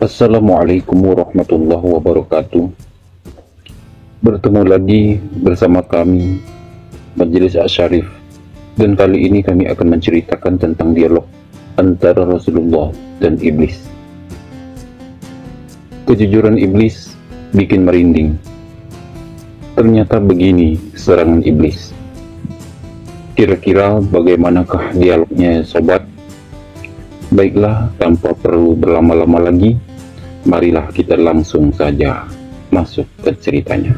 Assalamualaikum warahmatullahi wabarakatuh. Bertemu lagi bersama kami Majelis Asyarif, dan kali ini kami akan menceritakan tentang dialog antara Rasulullah dan iblis. Kejujuran iblis bikin merinding. Ternyata begini serangan iblis. Kira-kira bagaimanakah dialognya, sobat? Baiklah, tanpa perlu berlama-lama lagi, marilah kita langsung saja masuk ke ceritanya.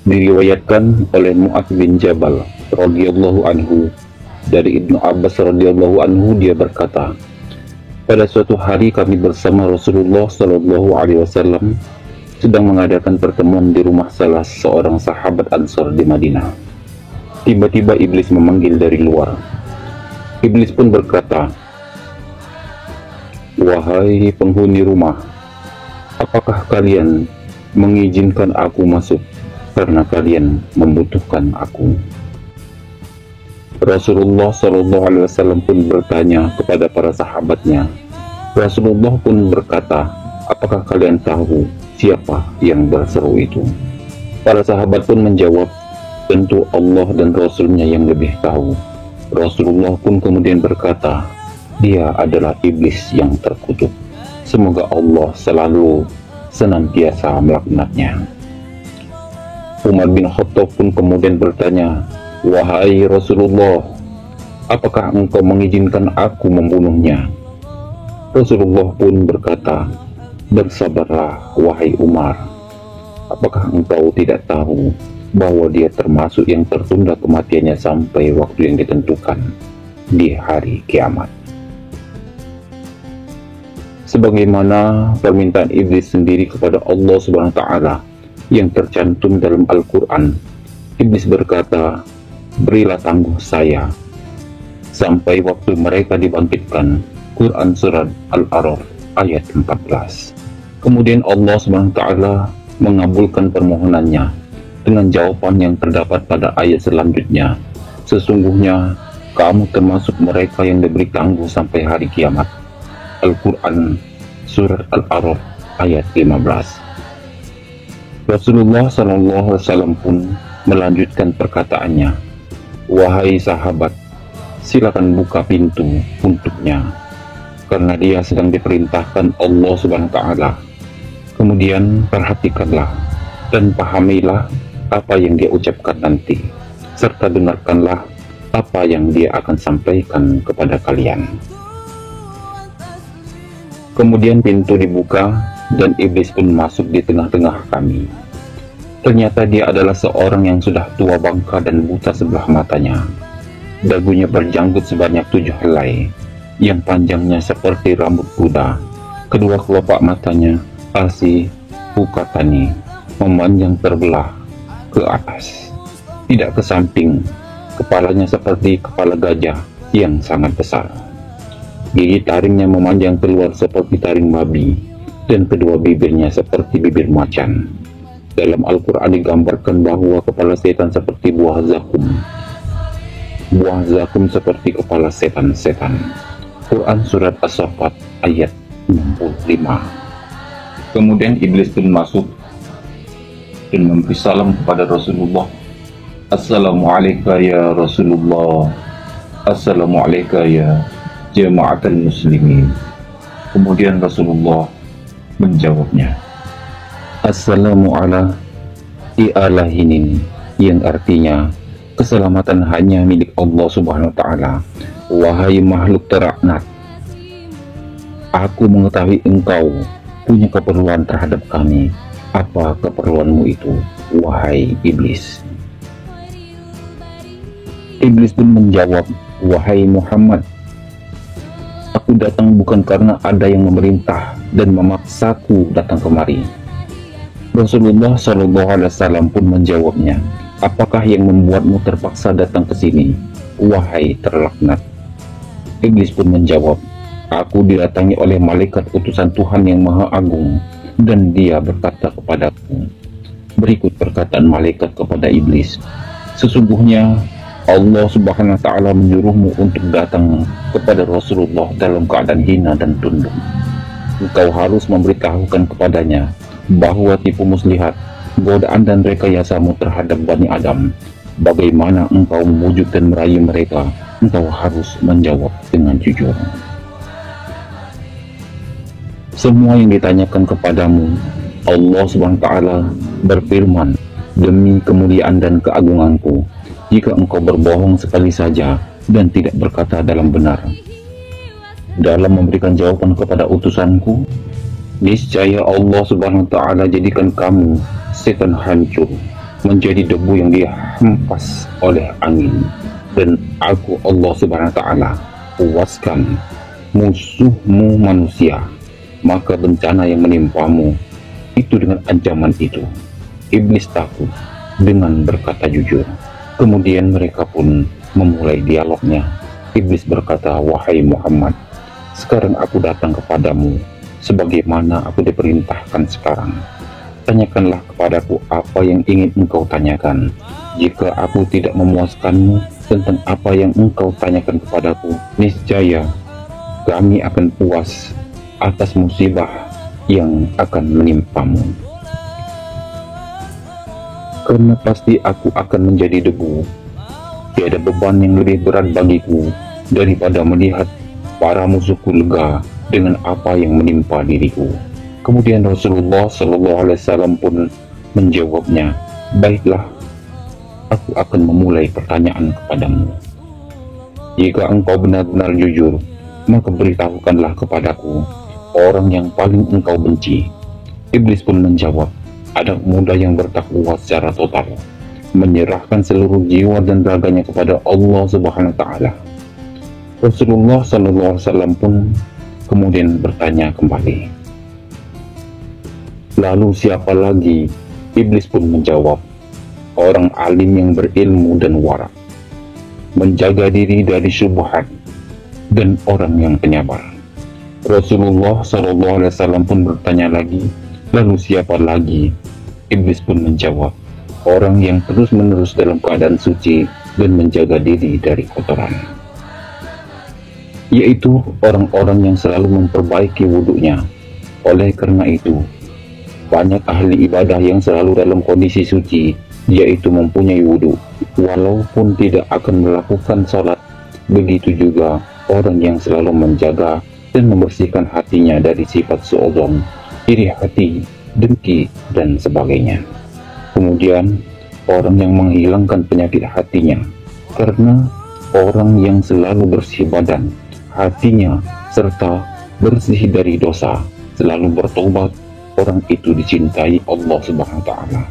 Diriwayatkan oleh Mu'adz bin Jabal radhiyallahu anhu dari Ibnu Abbas radhiyallahu anhu, dia berkata, pada suatu hari kami bersama Rasulullah Shallallahu Alaihi Wasallam sedang mengadakan pertemuan di rumah salah seorang sahabat Ansor di Madinah. Tiba-tiba iblis memanggil dari luar. Iblis pun berkata, wahai penghuni rumah, apakah kalian mengizinkan aku masuk karena kalian membutuhkan aku? Rasulullah SAW pun bertanya kepada para sahabatnya. Rasulullah pun berkata, apakah kalian tahu siapa yang berseru itu? Para sahabat pun menjawab, tentu Allah dan Rasulnya yang lebih tahu. Rasulullah pun kemudian berkata, dia adalah iblis yang terkutuk. Semoga Allah selalu senantiasa melaknatnya. Umar bin Khattab pun kemudian bertanya, wahai Rasulullah, apakah engkau mengizinkan aku membunuhnya? Rasulullah pun berkata, bersabarlah wahai Umar, apakah engkau tidak tahu bahwa dia termasuk yang tertunda kematiannya sampai waktu yang ditentukan di hari kiamat? Sebagaimana permintaan iblis sendiri kepada Allah Subhanahu wa Ta'ala yang tercantum dalam Al-Quran, iblis berkata, berilah tangguh saya sampai waktu mereka dibangkitkan. Quran Surat Al-A'raf ayat 14. Kemudian Allah Subhanahu wa Ta'ala mengabulkan permohonannya dengan jawaban yang terdapat pada ayat selanjutnya, sesungguhnya kamu termasuk mereka yang diberi tangguh sampai hari kiamat. Al-Quran Surat Al-A'raf ayat 15. Rasulullah SAW pun melanjutkan perkataannya, wahai sahabat, silakan buka pintu untuknya, karena dia sedang diperintahkan Allah Subhanahu wa Ta'ala. Kemudian perhatikanlah dan pahamilah apa yang dia ucapkan nanti, serta dengarkanlah apa yang dia akan sampaikan kepada kalian. Kemudian pintu dibuka dan iblis pun masuk di tengah-tengah kami. Ternyata dia adalah seorang yang sudah tua bangka dan buta sebelah matanya. Dagunya berjanggut sebanyak 7 helai, yang panjangnya seperti rambut kuda. Kedua kelopak matanya, Asi Hukatani, memanjang terbelah ke atas, tidak ke samping. Kepalanya seperti kepala gajah yang sangat besar. Gigi taringnya memanjang keluar seperti taring babi, dan kedua bibirnya seperti bibir macan. Dalam Al-Quran digambarkan bahwa kepala setan seperti buah zakum. Buah zakum seperti kepala setan-setan. Quran Surat As-Saffat ayat 65. Kemudian iblis pun masuk dan memberi salam kepada Rasulullah. Assalamualaikum ya Rasulullah, Assalamualaikum ya jama'atul muslimin. Kemudian Rasulullah menjawabnya, Assalamualaikum i'alahinin, yang artinya keselamatan hanya milik Allah Subhanahu wa Ta'ala. Wahai makhluk teraknat, aku mengetahui engkau punya keperluan terhadap kami. Apa keperluanmu itu, wahai iblis? Iblis pun menjawab, wahai Muhammad, aku datang bukan karena ada yang memerintah dan memaksaku datang kemari. Rasulullah SAW pun menjawabnya, apakah yang membuatmu terpaksa datang ke sini, wahai terlaknat? Iblis pun menjawab, aku didatangi oleh malaikat utusan Tuhan yang Maha Agung, dan dia berkata kepadaku. Berikut perkataan malaikat kepada iblis, sesungguhnya Allah Subhanahu wa Ta'ala menyuruhmu untuk datang kepada Rasulullah dalam keadaan hina dan tunduk. Engkau harus memberitahukan kepadanya bahwa tipu muslihat, godaan dan rekayasamu terhadap Bani Adam. Bagaimana engkau memujuk dan merayu mereka, engkau harus menjawab dengan jujur. Semua yang ditanyakan kepadamu, Allah Subhanahu wa Ta'ala berfirman, demi kemuliaan dan keagunganku, jika engkau berbohong sekali saja dan tidak berkata dalam benar, dalam memberikan jawaban kepada utusanku, niscaya Allah Subhanahu wa Ta'ala jadikan kamu setan hancur, menjadi debu yang dihempas oleh angin, dan aku Allah Subhanahu wa Ta'ala puaskan musuhmu manusia. Maka bencana yang menimpamu itu dengan ancaman itu. Iblis takut dengan berkata jujur. Kemudian mereka pun memulai dialognya. Iblis berkata, wahai Muhammad, sekarang aku datang kepadamu sebagaimana aku diperintahkan sekarang. Tanyakanlah kepadaku apa yang ingin engkau tanyakan. Jika aku tidak memuaskanmu tentang apa yang engkau tanyakan kepadaku, niscaya kami akan puas atas musibah yang akan menimpamu. Karena pasti aku akan menjadi debu. Tiada beban yang lebih berat bagiku daripada melihat para musuhku lega dengan apa yang menimpa diriku. Kemudian Rasulullah SAW pun menjawabnya, baiklah, aku akan memulai pertanyaan kepadamu. Jika engkau benar-benar jujur, maka beritahukanlah kepadaku orang yang paling engkau benci. Iblis pun menjawab, anak muda yang bertakwa secara total, menyerahkan seluruh jiwa dan raganya kepada Allah Subhanahu wa Ta'ala. Rasulullah SAW pun kemudian bertanya kembali, lalu siapa lagi? Iblis pun menjawab, orang alim yang berilmu dan warak, menjaga diri dari syubhat, dan orang yang penyabar. Rasulullah SAW pun bertanya lagi, lalu siapa lagi? Iblis pun menjawab, orang yang terus-menerus dalam keadaan suci dan menjaga diri dari kotoran, yaitu orang-orang yang selalu memperbaiki wudhunya. Oleh karena itu, banyak ahli ibadah yang selalu dalam kondisi suci, yaitu mempunyai wudhu, walaupun tidak akan melakukan sholat. Begitu juga orang yang selalu menjaga dan membersihkan hatinya dari sifat su'udzon, iri hati, dengki, dan sebagainya. Kemudian, orang yang menghilangkan penyakit hatinya, karena orang yang selalu bersih badan, hatinya, serta bersih dari dosa, selalu bertobat, orang itu dicintai Allah Subhanahu wa Ta'ala.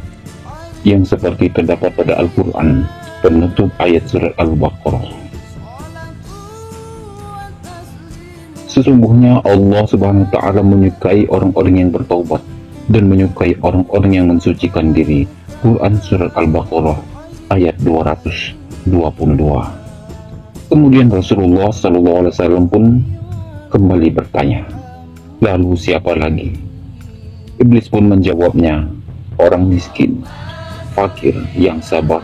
Yang seperti terdapat pada Al-Quran, penutup ayat surat Al-Baqarah. Sesungguhnya Allah Subhanahu wa Ta'ala menyukai orang-orang yang bertaubat dan menyukai orang-orang yang mensucikan diri. Quran surat Al-Baqarah ayat 222. Kemudian Rasulullah SAW pun kembali bertanya, lalu siapa lagi? Iblis pun menjawabnya, orang miskin, fakir yang sabar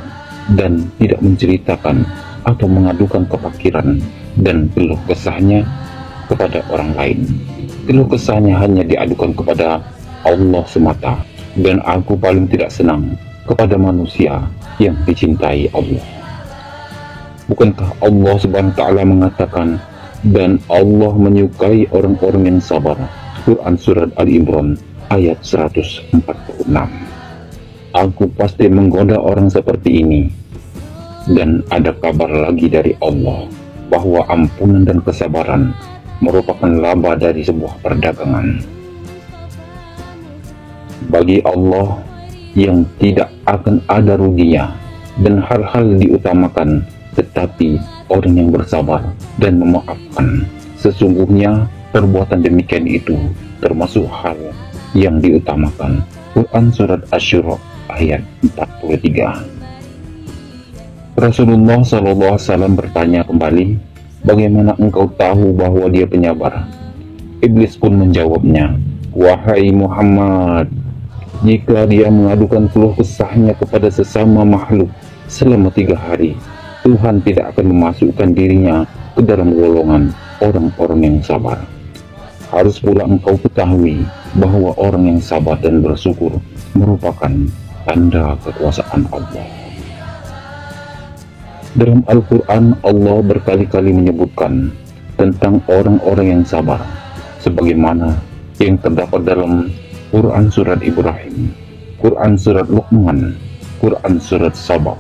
dan tidak menceritakan atau mengadukan kefakiran dan keluh kesahnya kepada orang lain. Keluh kesahnya hanya diadukan kepada Allah semata, dan aku paling tidak senang kepada manusia yang dicintai Allah. Bukankah Allah Subhanahu wa Ta'ala mengatakan, dan Allah menyukai orang-orang yang sabar? Quran surat Al-Imran ayat 146. Aku pasti menggoda orang seperti ini. Dan ada kabar lagi dari Allah bahwa ampunan dan kesabaran merupakan laba dari sebuah perdagangan. Bagi Allah yang tidak akan ada ruginya, dan hal-hal diutamakan, tetapi orang yang bersabar dan memaafkan, sesungguhnya perbuatan demikian itu termasuk hal yang diutamakan. Quran surat Asy-Syura ayat 43. Rasulullah SAW bertanya kembali, bagaimana engkau tahu bahwa dia penyabar? Iblis pun menjawabnya, wahai Muhammad, jika dia mengadukan keluh kesahnya kepada sesama makhluk selama 3 hari, Tuhan tidak akan memasukkan dirinya ke dalam golongan orang-orang yang sabar. Harus pula engkau ketahui bahwa orang yang sabar dan bersyukur merupakan tanda kekuasaan Allah. Dalam Al-Quran, Allah berkali-kali menyebutkan tentang orang-orang yang sabar, sebagaimana yang terdapat dalam Quran Surat Ibrahim, Quran Surat Luqman, Quran Surat Sabah,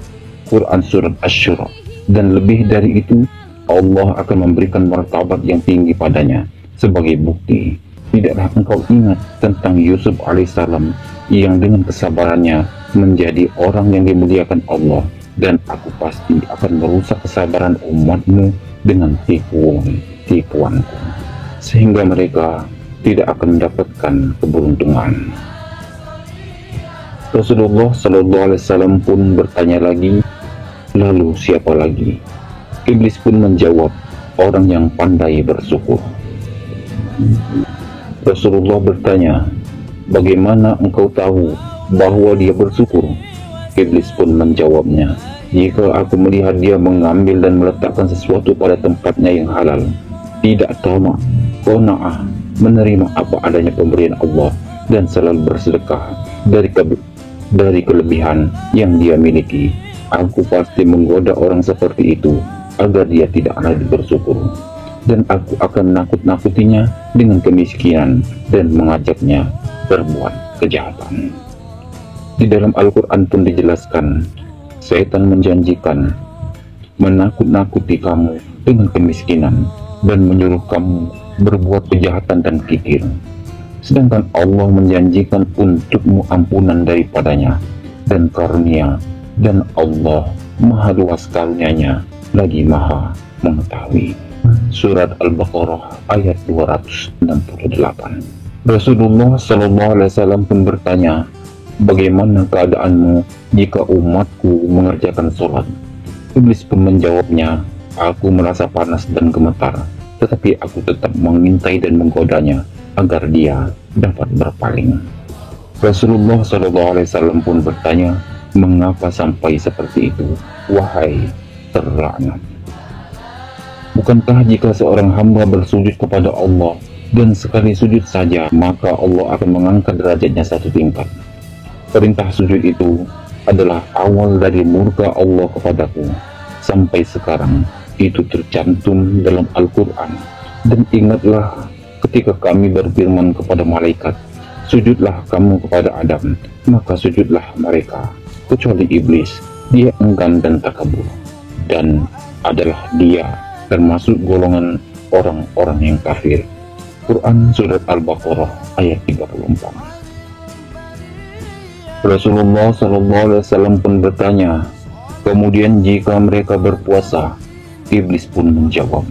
Quran Surat Asy-Syura, dan lebih dari itu, Allah akan memberikan martabat yang tinggi padanya. Sebagai bukti, tidaklah engkau ingat tentang Yusuf alaihissalam yang dengan kesabarannya menjadi orang yang dimuliakan Allah, dan aku pasti akan merusak kesabaran umatmu dengan tipuanku, sehingga mereka tidak akan mendapatkan keberuntungan. Rasulullah SAW pun bertanya lagi, lalu siapa lagi? Iblis pun menjawab, orang yang pandai bersyukur. Rasulullah bertanya, bagaimana engkau tahu bahwa dia bersyukur? Iblis pun menjawabnya, jika aku melihat dia mengambil dan meletakkan sesuatu pada tempatnya yang halal, tidak tamak, qanaah, menerima apa adanya pemberian Allah, dan selalu bersedekah dari kelebihan yang dia miliki, aku pasti menggoda orang seperti itu agar dia tidak lagi bersyukur, dan aku akan nakut-nakutinya dengan kemiskinan dan mengajaknya berbuat kejahatan. Di dalam Al-Quran pun dijelaskan, setan menjanjikan menakut-nakuti kamu dengan kemiskinan dan menyuruh kamu berbuat kejahatan dan kikir, sedangkan Allah menjanjikan untukmu ampunan daripadanya dan karunia, dan Allah maha luas karunia-Nya lagi maha mengetahui. Surat Al-Baqarah ayat 268. Rasulullah SAW pun bertanya, bagaimana keadaanmu jika umatku mengerjakan sholat? Iblis pun menjawabnya, aku merasa panas dan gemetar, tetapi aku tetap mengintai dan menggodanya agar dia dapat berpaling. Rasulullah SAW pun bertanya, mengapa sampai seperti itu, wahai terlaknat? Bukankah jika seorang hamba bersujud kepada Allah dan sekali sujud saja, maka Allah akan mengangkat derajatnya satu tingkat? Perintah sujud itu adalah awal dari murka Allah kepadaku. Sampai sekarang itu tercantum dalam Al-Quran. Dan ingatlah ketika kami berfirman kepada malaikat, sujudlah kamu kepada Adam, maka sujudlah mereka, kecuali iblis, dia enggan dan takabur, dan adalah dia termasuk golongan orang-orang yang kafir. Quran Surat Al-Baqarah ayat 34. Rasulullah SAW pun bertanya, kemudian jika mereka berpuasa? Iblis pun menjawab,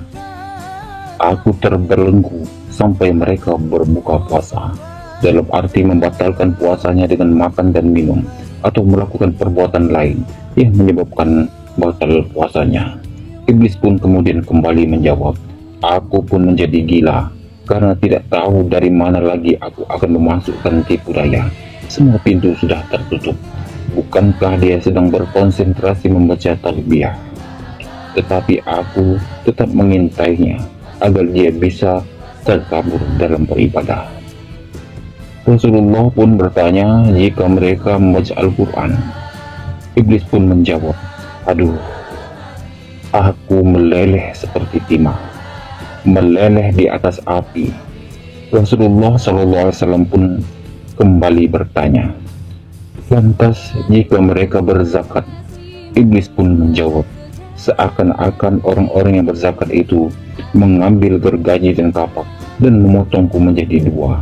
aku terbelenggu sampai mereka berbuka puasa, dalam arti membatalkan puasanya dengan makan dan minum, atau melakukan perbuatan lain yang menyebabkan batal puasanya. Iblis pun kemudian kembali menjawab, aku pun menjadi gila, karena tidak tahu dari mana lagi aku akan memasukkan tipu daya. Semua pintu sudah tertutup. Bukankah dia sedang berkonsentrasi membaca talbiyah? Tetapi aku tetap mengintainya agar dia bisa terkabur dalam beribadah. Rasulullah pun bertanya jika mereka membaca Al-Quran. Iblis pun menjawab, aduh, aku meleleh seperti timah, meleleh di atas api. Rasulullah SAW pun kembali bertanya, lantas jika mereka berzakat? Iblis pun menjawab, seakan-akan orang-orang yang berzakat itu mengambil gergaji dan kapak dan memotongku menjadi dua.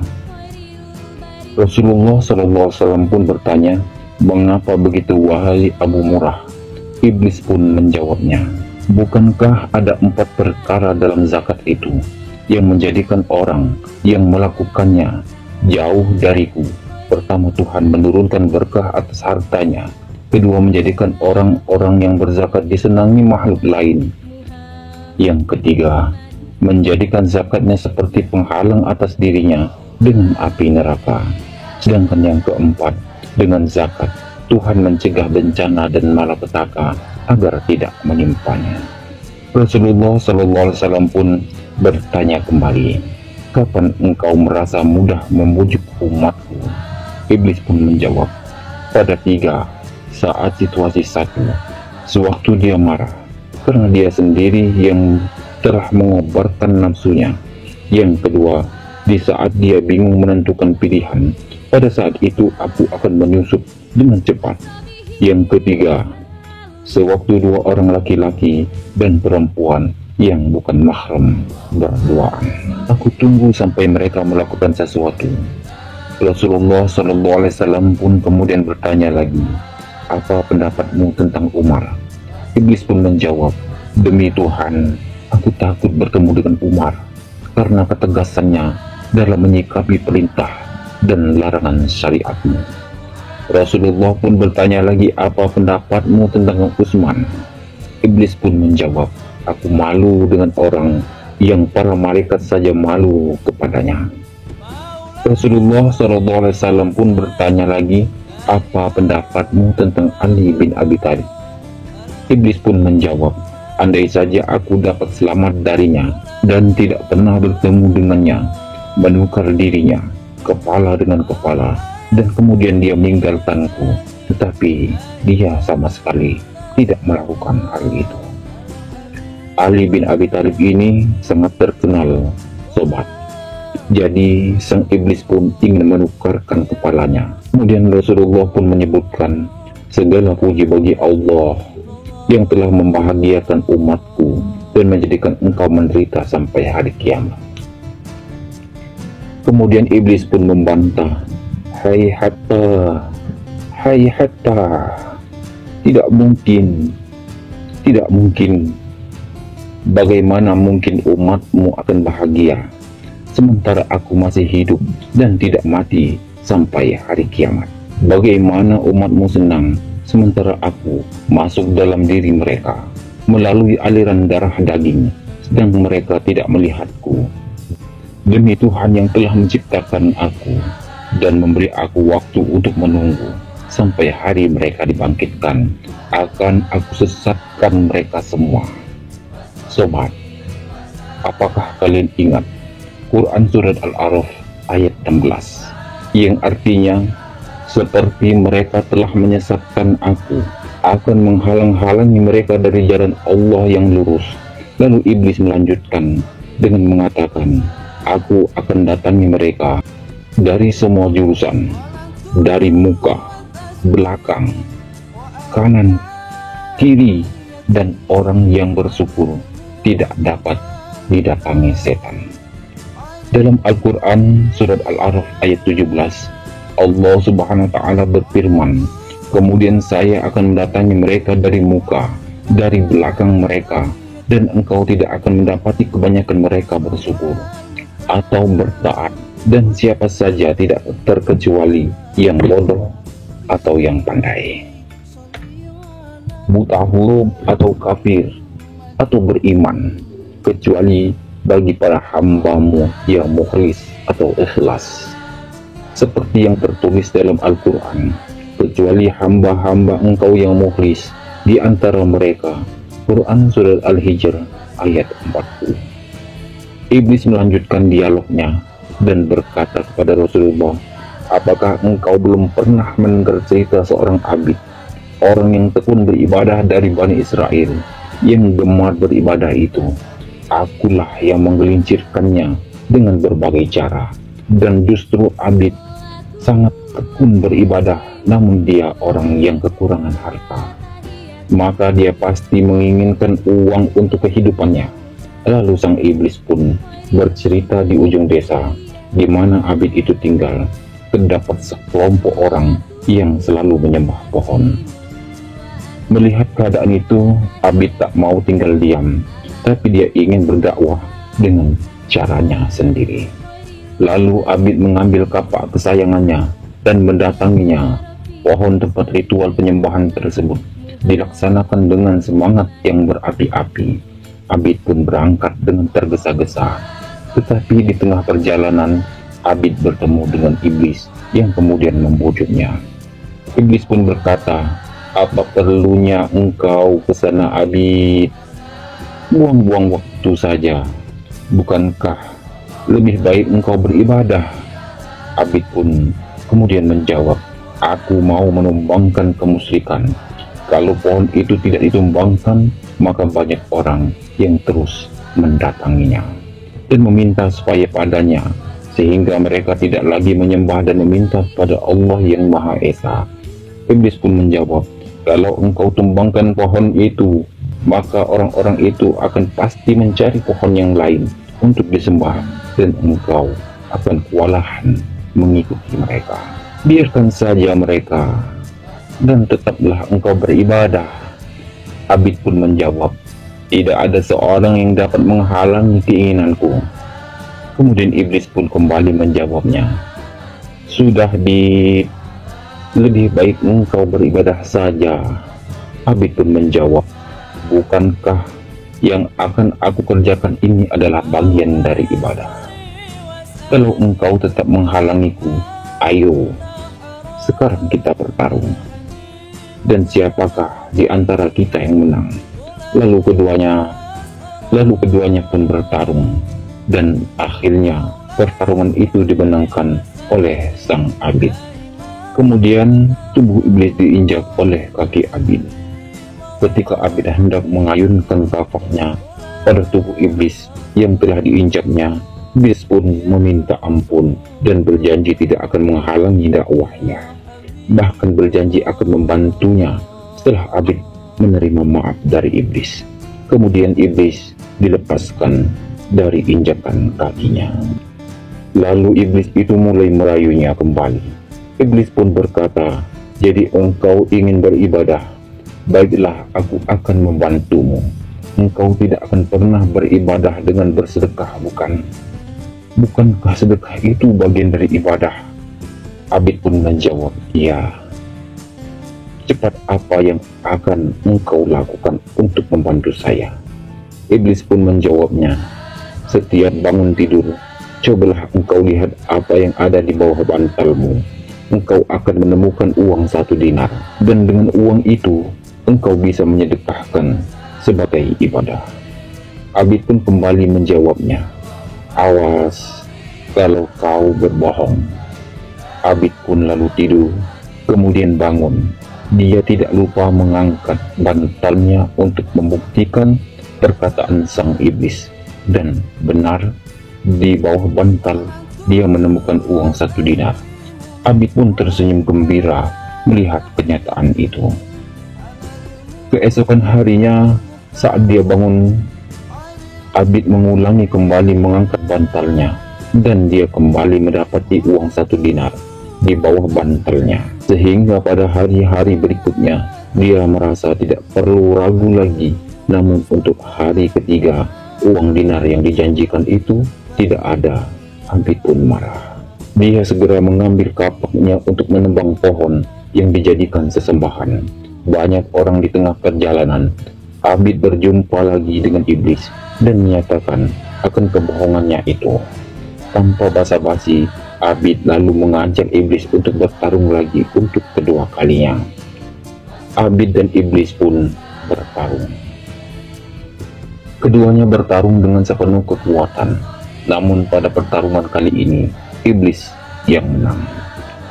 Rasulullah SAW pun bertanya, mengapa begitu wahai Abu Murrah? Iblis pun menjawabnya, bukankah ada 4 perkara dalam zakat itu yang menjadikan orang yang melakukannya jauh dariku? Pertama, Tuhan menurunkan berkah atas hartanya. Kedua, menjadikan orang-orang yang berzakat disenangi makhluk lain. Yang ketiga, menjadikan zakatnya seperti penghalang atas dirinya dengan api neraka. Sedangkan yang keempat, dengan zakat Tuhan mencegah bencana dan malapetaka agar tidak menimpanya. Rasulullah SAW pun bertanya kembali, kapan engkau merasa mudah membujuk umatku? Iblis pun menjawab, pada 3, saat situasi 1, sewaktu dia marah, karena dia sendiri yang telah mengobarkan nafsunya. Yang kedua, di saat dia bingung menentukan pilihan, pada saat itu aku akan menyusup dengan cepat. Yang ketiga, sewaktu 2 orang laki-laki dan perempuan yang bukan mahram berduaan. Aku tunggu sampai mereka melakukan sesuatu. Rasulullah SAW pun kemudian bertanya lagi, apa pendapatmu tentang Umar? Iblis pun menjawab, demi Tuhan, aku takut bertemu dengan Umar karena ketegasannya dalam menyikapi perintah dan larangan syariatmu. Rasulullah pun bertanya lagi, apa pendapatmu tentang Utsman? Iblis pun menjawab, aku malu dengan orang yang para malaikat saja malu kepadanya. Rasulullah SAW pun bertanya lagi, apa pendapatmu tentang Ali bin Abi Thalib? Iblis pun menjawab, andai saja aku dapat selamat darinya dan tidak pernah bertemu dengannya, menukar dirinya, kepala dengan kepala, dan kemudian dia meninggalkanku, tetapi dia sama sekali tidak melakukan hal itu. Ali bin Abi Thalib ini sangat terkenal, sobat. Jadi sang iblis pun ingin menukarkan kepalanya. Kemudian Rasulullah pun menyebutkan, segala puji bagi Allah yang telah membahagiakan umatku dan menjadikan engkau menderita sampai hari kiamat. Kemudian iblis pun membantah, hai hatta, tidak mungkin, bagaimana mungkin umatmu akan bahagia sementara aku masih hidup dan tidak mati sampai hari kiamat? Bagaimana umatmu senang sementara aku masuk dalam diri mereka melalui aliran darah daging, sedang mereka tidak melihatku? Demi Tuhan yang telah menciptakan aku dan memberi aku waktu untuk menunggu sampai hari mereka dibangkitkan, akan aku sesatkan mereka semua. Sobat, apakah kalian ingat Quran Surat Al-A'raf ayat 16 yang artinya, seperti mereka telah menyesatkan aku, akan menghalang-halangi mereka dari jalan Allah yang lurus. Lalu iblis melanjutkan dengan mengatakan, aku akan datangi mereka dari semua jurusan, dari muka, belakang, kanan, kiri, dan orang yang bersyukur tidak dapat didatangi setan. Dalam Al-Quran Surat Al-A'raf ayat 17, Allah Subhanahu wa Ta'ala berfirman, kemudian saya akan mendatangi mereka dari muka, dari belakang mereka, dan engkau tidak akan mendapati kebanyakan mereka bersyukur atau bertaat, dan siapa saja tidak terkecuali yang bodoh atau yang pandai, buta huruf atau kafir atau beriman, kecuali bagi para hambamu yang mukhlis atau ikhlas, seperti yang tertulis dalam Al-Quran, kecuali hamba-hamba engkau yang mukhlis di antara mereka. Quran Surat Al-Hijr ayat 40. Iblis melanjutkan dialognya dan berkata kepada Rasulullah, apakah engkau belum pernah mendengar cerita seorang abid, orang yang tekun beribadah dari Bani Israel, yang gemar beribadah itu? Akulah yang menggelincirkannya dengan berbagai cara, dan justru abid sangat tekun beribadah, namun dia orang yang kekurangan harta, maka dia pasti menginginkan uang untuk kehidupannya. Lalu sang iblis pun bercerita di ujung desa di mana abid itu tinggal, terdapat sekelompok orang yang selalu menyembah pohon. Melihat keadaan itu, abid tak mau tinggal diam, tapi dia ingin berdakwah dengan caranya sendiri. Lalu abid mengambil kapak kesayangannya dan mendatanginya. Pohon tempat ritual penyembahan tersebut dilaksanakan dengan semangat yang berapi-api. Abid pun berangkat dengan tergesa-gesa, tetapi di tengah perjalanan abid bertemu dengan iblis yang kemudian membujuknya. Iblis pun berkata, "Apa perlunya engkau ke sana, Abid? Buang-buang waktu saja. Bukankah lebih baik engkau beribadah?" Abid pun kemudian menjawab, "Aku mau menumbangkan kemusyrikan. Kalau pohon itu tidak ditumbangkan, maka banyak orang yang terus mendatanginya dan meminta supaya padanya, sehingga mereka tidak lagi menyembah dan meminta kepada Allah yang Maha Esa." Iblis pun menjawab, "Kalau engkau tumbangkan pohon itu, maka orang-orang itu akan pasti mencari pohon yang lain untuk disembah, dan engkau akan kewalahan mengikuti mereka. Biarkan saja mereka, dan tetaplah engkau beribadah." Abid pun menjawab, "Tidak ada seorang yang dapat menghalangi keinginanku." Kemudian iblis pun kembali menjawabnya, "Lebih baik engkau beribadah saja." Abid pun menjawab, "Bukankah yang akan aku kerjakan ini adalah bagian dari ibadah? Kalau engkau tetap menghalangiku, ayo, sekarang kita bertarung. Dan siapakah di antara kita yang menang?" Lalu keduanya pun bertarung, dan akhirnya pertarungan itu dimenangkan oleh sang Abid. Kemudian tubuh iblis diinjak oleh kaki Abid. Ketika Abid hendak mengayunkan kakaknya pada tubuh iblis yang telah diinjaknya, iblis pun meminta ampun dan berjanji tidak akan menghalangi dakwahnya, bahkan berjanji akan membantunya setelah Abid menerima maaf dari iblis. Kemudian iblis dilepaskan dari injakan kakinya. Lalu iblis itu mulai merayunya kembali. Iblis pun berkata, "Jadi engkau ingin beribadah? Baiklah, aku akan membantumu. Engkau tidak akan pernah beribadah dengan bersedekah, bukan? Bukankah sedekah itu bagian dari ibadah?" Abid pun menjawab, "Iya." "Cepat, apa yang akan engkau lakukan untuk membantu saya?" Iblis pun menjawabnya, "Setiap bangun tidur, cobalah engkau lihat apa yang ada di bawah bantalmu. Engkau akan menemukan uang 1 dinar, dan dengan uang itu engkau bisa menyedekahkan sebagai ibadah." Abid pun kembali menjawabnya, "Awas kalau kau berbohong." Abid pun lalu tidur, kemudian bangun. Dia tidak lupa mengangkat bantalnya untuk membuktikan perkataan sang iblis, dan benar, di bawah bantal dia menemukan uang 1 dinar. Abid pun tersenyum gembira melihat kenyataan itu. Keesokan harinya, saat dia bangun, Abid mengulangi kembali mengangkat bantalnya, dan dia kembali mendapati uang 1 dinar di bawah bantalnya. Sehingga pada hari-hari berikutnya, dia merasa tidak perlu ragu lagi. Namun untuk hari ketiga, uang dinar yang dijanjikan itu tidak ada. Abid pun marah. Dia segera mengambil kapaknya untuk menebang pohon yang dijadikan sesembahan. Banyak orang di tengah perjalanan, Abid berjumpa lagi dengan iblis dan menyatakan akan kebohongannya itu. Tanpa basa-basi, Abid lalu mengajak iblis untuk bertarung lagi untuk kedua kalinya. Abid dan iblis pun bertarung. Keduanya bertarung dengan sepenuh kekuatan. Namun pada pertarungan kali ini, iblis yang menang.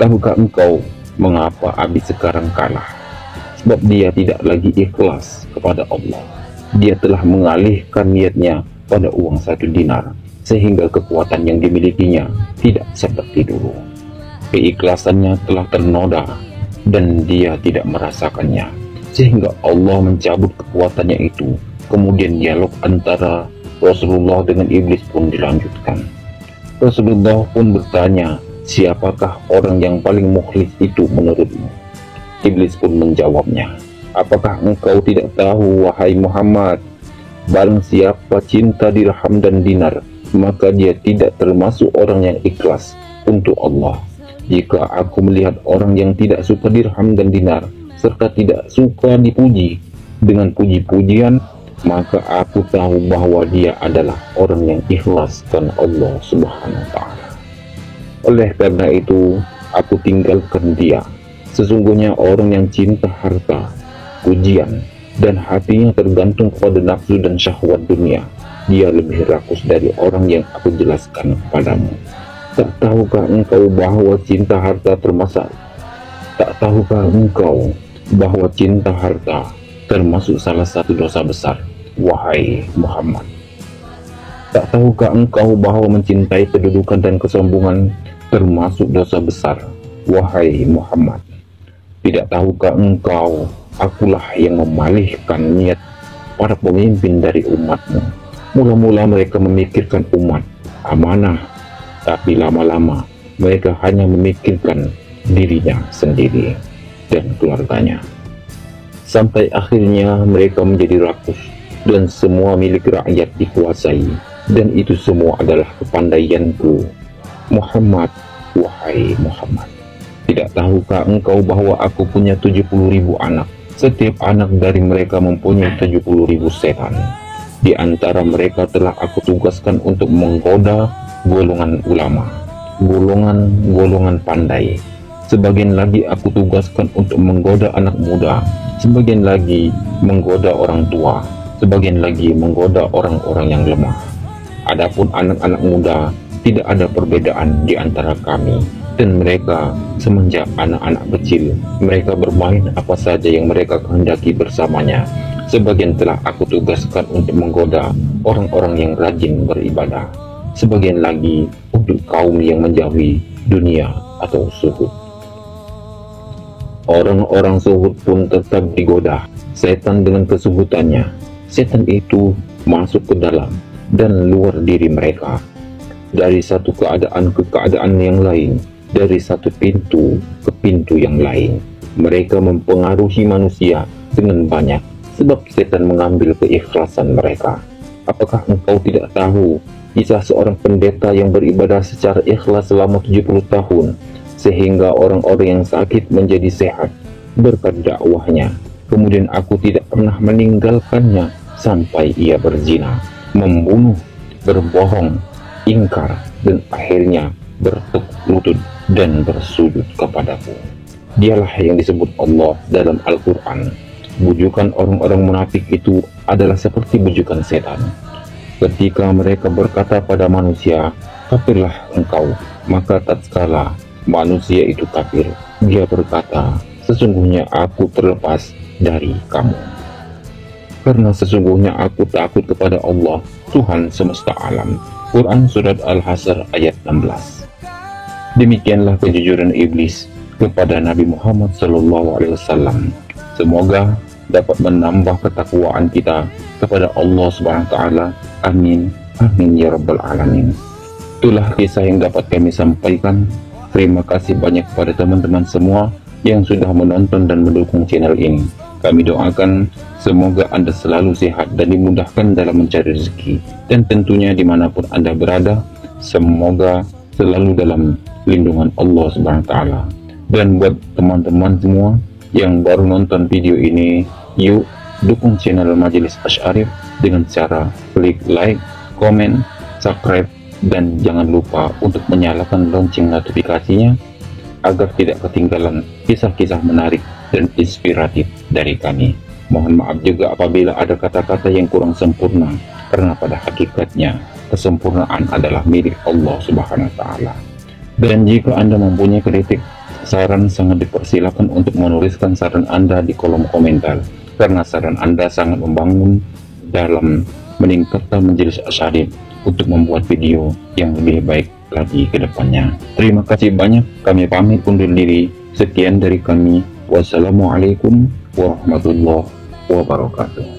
Tahukah engkau mengapa Abid sekarang kalah? Sebab dia tidak lagi ikhlas kepada Allah. Dia telah mengalihkan niatnya pada uang 1 dinar, sehingga kekuatan yang dimilikinya tidak seperti dulu. Keikhlasannya telah ternoda dan dia tidak merasakannya, sehingga Allah mencabut kekuatannya itu. Kemudian dialog antara Rasulullah dengan iblis pun dilanjutkan. Rasulullah pun bertanya, "Siapakah orang yang paling mukhlis itu menurutmu?" Iblis pun menjawabnya, "Apakah engkau tidak tahu, wahai Muhammad? Barang siapa cinta dirham dan dinar, maka dia tidak termasuk orang yang ikhlas untuk Allah. Jika aku melihat orang yang tidak suka dirham dan dinar, serta tidak suka dipuji dengan puji-pujian, maka aku tahu bahwa dia adalah orang yang ikhlas karena Allah Subhanahu wa Ta'ala. Oleh karena itu, aku tinggalkan dia Sesungguhnya orang yang cinta harta, pujian, dan hatinya tergantung kepada nafsu dan syahwat dunia, dia lebih rakus dari orang yang aku jelaskan kepadamu. Tak tahukah engkau bahwa cinta harta termasuk salah satu dosa besar, wahai Muhammad? Tak tahukah engkau bahwa mencintai kedudukan dan kesombongan termasuk dosa besar, wahai Muhammad? Tidak tahukah engkau, akulah yang memalihkan niat para pemimpin dari umatmu. Mula-mula mereka memikirkan umat, amanah, tapi lama-lama mereka hanya memikirkan dirinya sendiri dan keluarganya. Sampai akhirnya mereka menjadi rakus dan semua milik rakyat dikuasai, dan itu semua adalah kepandaianku, Muhammad, wahai Muhammad. Tidak tahukah engkau bahwa aku punya 70.000 anak? Setiap anak dari mereka mempunyai 70.000 setan. Di antara mereka telah aku tugaskan untuk menggoda golongan ulama, golongan pandai. Sebagian lagi aku tugaskan untuk menggoda anak muda, sebagian lagi menggoda orang tua, sebagian lagi menggoda orang-orang yang lemah. Adapun anak-anak muda, tidak ada perbedaan di antara kami dan mereka. Semenjak anak-anak kecil, mereka bermain apa saja yang mereka kehendaki bersamanya. Sebagian telah aku tugaskan untuk menggoda orang-orang yang rajin beribadah, sebagian lagi untuk kaum yang menjauhi dunia atau zuhud. Orang-orang zuhud pun tetap digoda setan dengan kesuhutannya. Setan itu masuk ke dalam dan luar diri mereka, dari satu keadaan ke keadaan yang lain, dari satu pintu ke pintu yang lain. Mereka mempengaruhi manusia dengan banyak, sebab setan mengambil keikhlasan mereka. Apakah engkau tidak tahu kisah seorang pendeta yang beribadah secara ikhlas selama 70 tahun, sehingga orang-orang yang sakit menjadi sehat berkat dakwahnya? Kemudian aku tidak pernah meninggalkannya sampai ia berzina, membunuh, berbohong, ingkar, dan akhirnya bertekuk lutut dan bersujud kepadaku. Dialah yang disebut Allah dalam Al-Quran. Bujukan orang-orang munafik itu adalah seperti bujukan setan. Ketika mereka berkata pada manusia, kafirlah engkau, maka tatkala manusia itu kafir, dia berkata, sesungguhnya aku terlepas dari kamu, karena sesungguhnya aku takut kepada Allah, Tuhan semesta alam. Quran Surat Al-Hasr ayat 16. Demikianlah kejujuran iblis kepada Nabi Muhammad SAW. Semoga dapat menambah ketakwaan kita kepada Allah SWT. Amin, amin ya rabbal alamin. Itulah kisah yang dapat kami sampaikan. Terima kasih banyak kepada teman-teman semua yang sudah menonton dan mendukung channel ini. Kami doakan semoga Anda selalu sehat dan dimudahkan dalam mencari rezeki, dan tentunya dimanapun Anda berada, semoga selalu dalam lindungan Allah SWT. Dan buat teman-teman semua yang baru nonton video ini, yuk dukung channel Majelis Asy'arif dengan cara klik like, komen, subscribe, dan jangan lupa untuk menyalakan lonceng notifikasinya agar tidak ketinggalan kisah-kisah menarik dan inspiratif dari kami. Mohon maaf juga apabila ada kata-kata yang kurang sempurna, karena pada hakikatnya kesempurnaan adalah milik Allah Subhanahu wa Ta'ala. Dan jika Anda mempunyai kritik, saran, sangat dipersilakan untuk menuliskan saran Anda di kolom komentar, karena saran Anda sangat membangun dalam meningkatkan Majelis Asy'arif untuk membuat video yang lebih baik lagi ke depannya. Terima kasih banyak, kami pamit undur diri. Sekian dari kami. Wassalamualaikum warahmatullahi wabarakatuh.